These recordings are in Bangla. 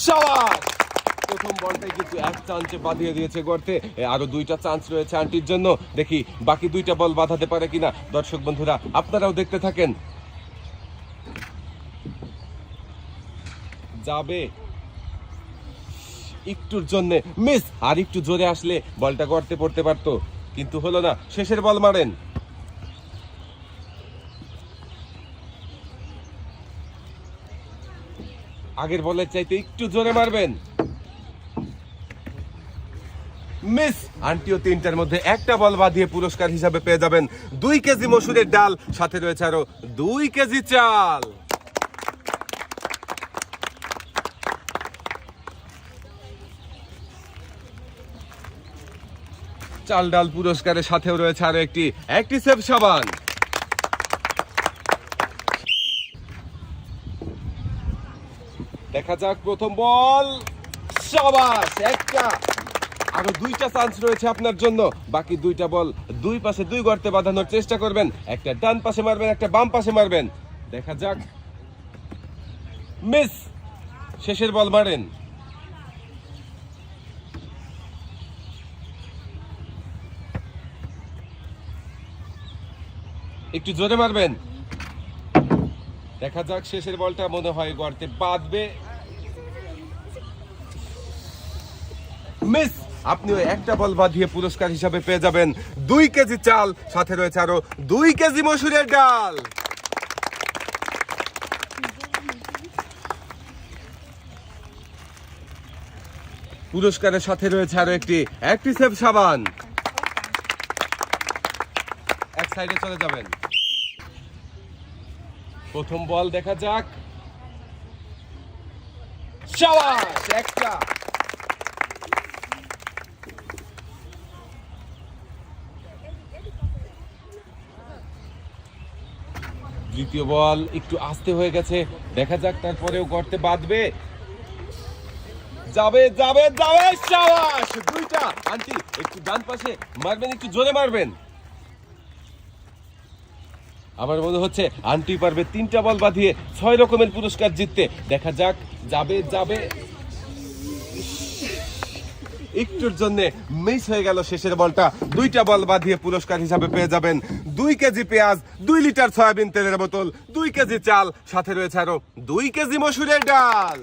শাবাশ! প্রথম বলটাই কিন্তু এক চান্সে বাঁধিয়ে দিয়েছে গর্তে। আরো দুইটা চান্স রয়েছে আন্টির জন্য। দেখি বাকি দুইটা বল বাঁধাতে পারে কিনা। দর্শক বন্ধুরা আপনারাও দেখতে থাকেন। যাবে একটুর জন্য মিস। আর একটু জোরে আসলে বলটা গর্তে পড়তে পারতো, কিন্তু হলো না। শেষের বল মারেন। আগের বলের চাইতে একটু জোরে মারবেন। মিস। আন্টিও তিনটার মধ্যে একটা বল বাঁধিয়ে পুরস্কার হিসাবে পেয়ে যাবেন 2 কেজি মসুরের ডাল, সাথে রয়েছে আরো 2 কেজি চাল। চাল ডাল পুরস্কারের সাথেও রয়েছে আরো একটি অ্যাক্টিসেভ সাবান। দেখা যাক প্রথম বল। শাবাশ! একটা। আরো দুইটা চান্স রয়েছে আপনার জন্য। বাকি দুইটা বল দুই পাশে দুই গর্তে বাঁধানোর চেষ্টা করবেন। একটা ডান পাশে মারবেন, একটা বাম পাশে মারবেন। দেখা যাক। মিস। শেষের বল মারেন। একটু জোরে মারবেন। দেখা যাক। শেষের বলটা মনে হয় গর্তে বাঁধবে। মিস। আপনিও একটা বল বাঁধিয়ে পুরস্কার হিসাবে পেয়ে যাবেন 2 কেজি চাল, সাথে রয়েছে আরো 2 কেজি মসুরের ডাল। পুরস্কারের সাথে রয়েছে আরো একটি অ্যাক্টিসেভ সাবান। এক সাইডে চলে যাবেন। প্রথম বল দেখা যাক। শাবাশ! একটা। দ্বিতীয় বল একটু আস্তে হয়ে গেছে। দেখা যাক তারপরেও গর্তে বাঁধবে। যাবে যাবে যাবে। শাবাশ! দুইটা। আন্টি একটু ডান পাশে মারবেন, একটু জোরে মারবেন। আমার মনে হচ্ছে আন্টি পারবে 3টা বল বাঁধিয়ে 6 রকমের পুরস্কার জিততে। দেখা যাক। যাবে যাবে। একটুর জন্য মিস হয়ে গেল শেষের বলটা। 2টা বল বাঁধিয়ে পুরস্কার হিসাবে পেয়ে যাবেন 2 কেজি পেঁয়াজ, 2 লিটার সয়াবিন তেলের বোতল, 2 কেজি চাল, সাথে রয়েছে আরো 2 কেজি মসুরের ডাল।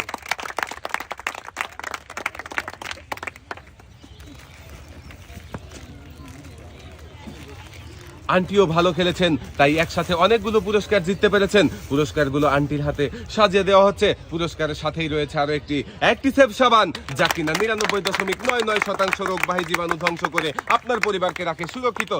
আন্টিও ভালো খেলেছেন, তাই একসাথে অনেকগুলো পুরস্কার জিততে পেরেছেন। পুরস্কারগুলো আন্টির হাতে সাজিয়ে দেওয়া হচ্ছে। পুরস্কারের সাথেই রয়েছে আরো একটি অ্যাক্টিসেভ সাবান, যা কিনা 99.99% রোগবাহী জীবাণু ধ্বংস করে আপনার পরিবারকে রাখে সুরক্ষিত।